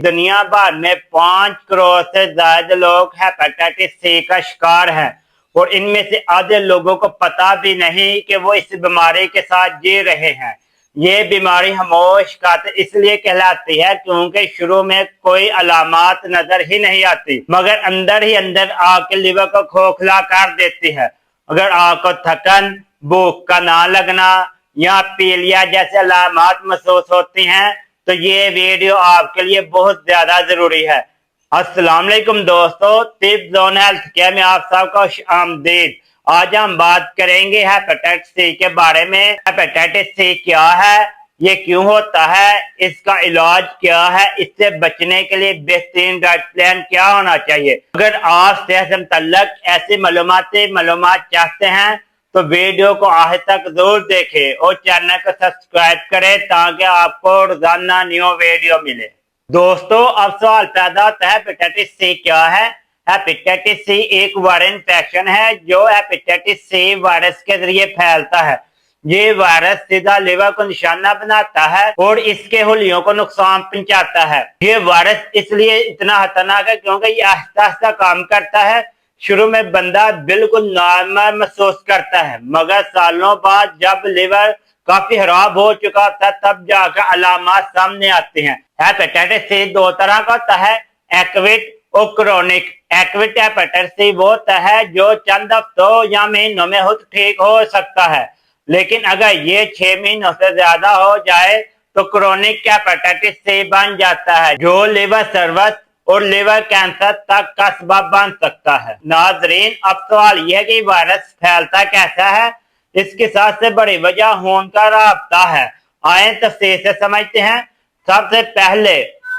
दुनिया भर में 5 करोड़ से ज्यादा लोग हेपेटाइटिस सी का शिकार हैं और इनमें से आधे लोगों को पता भी नहीं कि वो इस बीमारी के साथ जी रहे हैं। ये बीमारी खामोश कातिल इसलिए कहलाती है क्योंकि शुरू में कोई अलामत नजर ही नहीं आती, मगर अंदर ही अंदर आग के लिवर को खोखला कर देती है। अगर आग को थकन, भूख का ना लगना या पीलिया जैसे अलामत महसूस होती हैं तो ये वीडियो आपके लिए बहुत ज्यादा जरूरी है। अस्सलाम वालेकुम दोस्तों, टिप जोन हेल्थ केयर में आप सबको खुशामदीद। आज हम बात करेंगे हेपेटाइटिस सी के बारे में। हेपेटाइटिस सी क्या है, ये क्यों होता है, इसका इलाज क्या है, इससे बचने के लिए बेहतरीन डाइट प्लान क्या होना चाहिए। अगर आप सेहत से मुतल्लक ऐसी मालूमात चाहते हैं तो वीडियो को आखिर तक जरूर देखें और चैनल को सब्सक्राइब करें ताकि आपको रोजाना न्यू वीडियो मिले। दोस्तों, अब सवाल पैदा होता है हेपेटाइटिस सी क्या है। हेपेटाइटिस सी एक वायरल इन्फेक्शन है जो हेपेटाइटिस सी वायरस के जरिए फैलता है। ये वायरस सीधा लिवर को निशाना बनाता है और इसके हुलियों को नुकसान पहुंचाता है। ये वायरस इसलिए इतना खतरनाक है क्योंकि ये आहिस्ता आहिस्ता काम करता है। शुरू में बंदा बिल्कुल नॉर्मल महसूस करता है, मगर सालों बाद जब लिवर काफी खराब हो चुका था तब जाकर अलामत सामने आती हैं। हेपेटाइटिस सी दो तरह का होता है, एक्यूट और क्रोनिक। एक्यूट हेपेटाइटिस सी वो होता है जो चंद हफ्तों या महीनों में खुद ठीक हो सकता है, लेकिन अगर ये 6 महीनों से ज्यादा हो जाए तो क्रोनिक हेपेटाइटिस सी बन जाता है जो लिवर सर्वस और लिवर कैंसर तक का सबब बन सकता है। नाजरीन, अब सवाल यह है कि वायरस फैलता कैसा है। इसकी सबसे बड़ी वजह खून का राब्ता है। आए तफसील से समझते हैं। सबसे पहले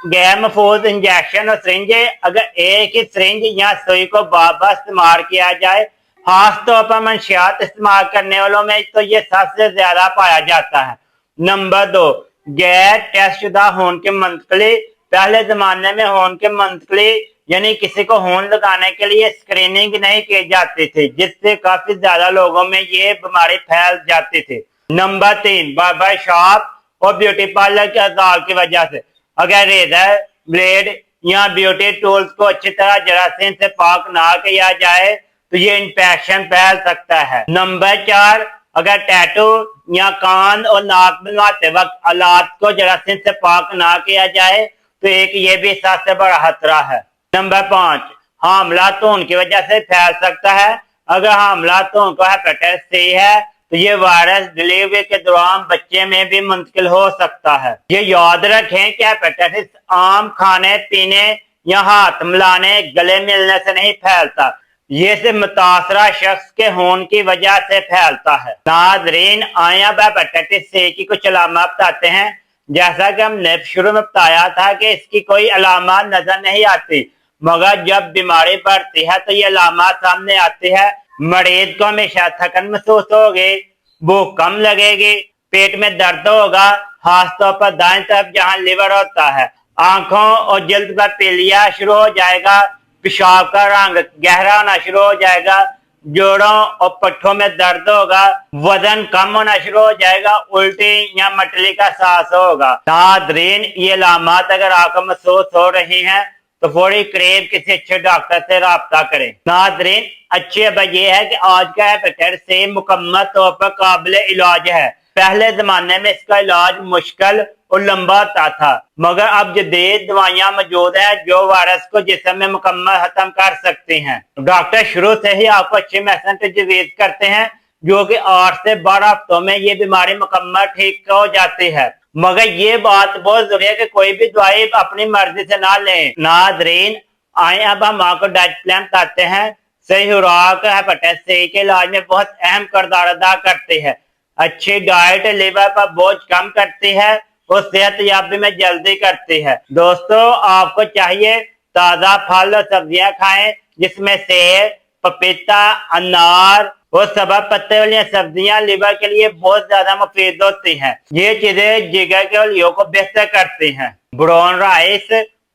गैर महफूज इंजेक्शन और सिरिंजें। अगर एक ही सिरिंज या सुई को बार बार इस्तेमाल किया जाए, खास तौर पर मंशियात इस्तेमाल करने वालों में तो ये सबसे ज्यादा पाया जाता है। नंबर 2, गैर टेस्ट शुदा खून की मुंतकली। पहले जमाने में खून की मुंतकली यानी किसी को खून लगाने के लिए स्क्रीनिंग नहीं की जाती थी, जिससे काफी ज्यादा लोगों में ये बीमारी फैल जाती थी। नंबर 3, बार्बर शॉप और ब्यूटी पार्लर के औजार की वजह से। अगर रेजर, ब्लेड या ब्यूटी टूल्स को अच्छी तरह जरासीम से पाक ना किया जाए तो ये इंफेक्शन फैल सकता है। नंबर 4, अगर टैटू या कान और नाक बनवाते वक्त औलाद को जरासीम से पाक ना किया जाए तो एक ये भी सबसे बड़ा खतरा है। नंबर 5, हामला खून की वजह से फैल सकता है। अगर हामला खून को हेपेटाइटिस सी है तो ये वायरस डिलीवरी के दौरान बच्चे में भी मुंतकिल हो सकता है। ये याद रखें कि हेपेटाइटिस आम खाने पीने या हाथ मिलाने, गले मिलने से नहीं फैलता, ये सिर्फ मुतासरा शख्स के खून की वजह से फैलता है। नाज़रीन, आए अब हेपेटाइटिस सी की कुछ अलामत बताते हैं। जैसा कि हमने शुरू में बताया था कि इसकी कोई अलामत नजर नहीं आती, मगर जब बीमारी बढ़ती है तो ये अलामत सामने आती है। मरीज को हमेशा थकन महसूस होगी, भूख कम लगेगी, पेट में दर्द होगा, खासतौर पर दाएं तरफ जहां लिवर होता है। आंखों और जल्द पर पीलिया शुरू हो जाएगा, पेशाब का रंग गहरा होना शुरू हो जाएगा, जोड़ों और पट्टों में दर्द होगा, वजन कम होना शुरू हो जाएगा, उल्टी या मटली का एहसास होगा। नाज़रीन, ये अलामत अगर आपको महसूस हो रही हैं तो फौरी करीब किसी अच्छे डॉक्टर से राब्ता करें। नाज़रीन, अच्छी खबर यह है कि आज का हेपेटाइटिस सी मुकम्मल तौर पर काबिल इलाज है। पहले जमाने में इसका इलाज मुश्किल और लंबा होता था, मगर अब जदीद दवाइयां मौजूद हैं जो वायरस को जिस्म में मुकम्मल खत्म कर सकती हैं। डॉक्टर शुरू से ही आपको अच्छी मेडिसिन तजवीज करते हैं जो कि 8 से 12 हफ्तों में ये बीमारी मुकम्मल ठीक हो जाती है। मगर ये बात बहुत जरूरी है कि कोई भी दवाई अपनी मर्जी से ना लें। नाज़रीन, आए अब हम आपको डाइट प्लान बताते हैं। सही खुराक हेपेटाइटिस सी के इलाज में बहुत अहम किरदार अदा करती है। अच्छी डाइट लिवर पर बोझ कम करती है और सेहत याबी में जल्दी करती है। दोस्तों, आपको चाहिए ताजा फल और सब्जियां खाएं जिसमें सेब, पपीता, अनार और सबज पत्ते वाली सब्जियां लिवर के लिए बहुत ज्यादा मुफीद होती हैं। ये चीजें जिगर के हुलियों को बेहतर करती हैं। ब्राउन राइस,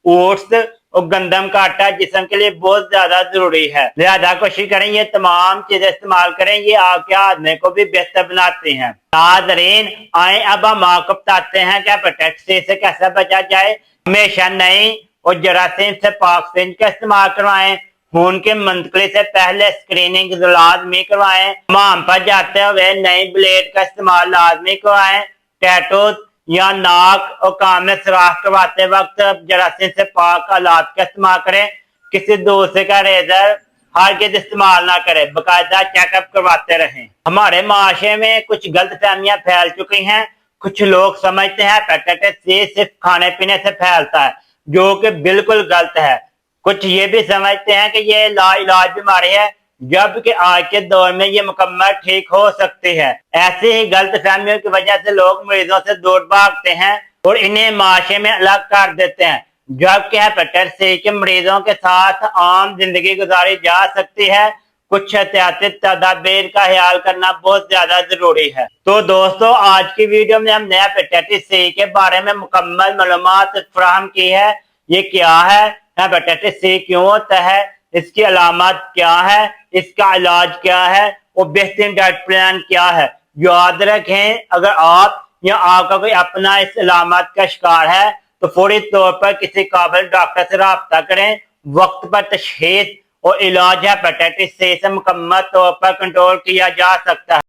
ओट्स और गंदम का आटा जिस्म के लिए बहुत ज्यादा जरूरी है, लिहाजा कोशिश करें ये तमाम चीजें इस्तेमाल करें, ये आपके हाजमे को भी बेहतर बनाती हैं। नाज़रीन, आए अब हम आपको बताते हैं कि हेपेटाइटिस सी से कैसे बचा जाए। हमेशा नई और जरासीम से पाक सिंज का इस्तेमाल करवाएं। खून की मुंतकली से पहले स्क्रीनिंग लाजमी करवाएं। हमाम पर जाते हुए नई ब्लेड का इस्तेमाल लाजमी करवाएं। टैटू या नाक और कान में सुराख करवाते वक्त जरासीम से पाक आलात का इस्तेमाल करें। किसी दूसरे का रेजर हरगिज इस्तेमाल ना करें। बाकायदा चेकअप करवाते रहें। हमारे माशरे में कुछ गलत फहमियां फैल चुकी हैं। कुछ लोग समझते हैं हेपेटाइटिस सी सिर्फ खाने पीने से फैलता है, जो कि बिल्कुल गलत है। कुछ ये भी समझते हैं कि ये लाइलाज बीमारी है, जबकि आज के दौर में ये मुकम्मल ठीक हो सकती है। ऐसी ही गलत फहमियों की वजह से लोग मरीजों से दूर भागते हैं और इन्हें माशरे में अलग कर देते हैं, जबकि हेपेटाइटिस सी के मरीजों के साथ आम जिंदगी गुजारी जा सकती है। कुछ एहतियाती तदाबीर का ख्याल करना बहुत ज्यादा जरूरी है। तो दोस्तों, आज की वीडियो में हमने हेपेटाइटिस सी के बारे में मुकम्मल मालूमात फराहम की है। ये क्या है, हेपेटाइटिस सी क्यों होता है, इसकी अलामत क्या है, इसका इलाज क्या है और बेहतरीन डाइट प्लान क्या है। याद रखें, अगर आप या आपका कोई अपना इस अलामत का शिकार है तो फौरी तौर पर किसी काबिल डॉक्टर से राब्ता करें। वक्त पर तशखीस और इलाज हेपेटाइटिस सी से मुकम्मल तौर पर कंट्रोल किया जा सकता है।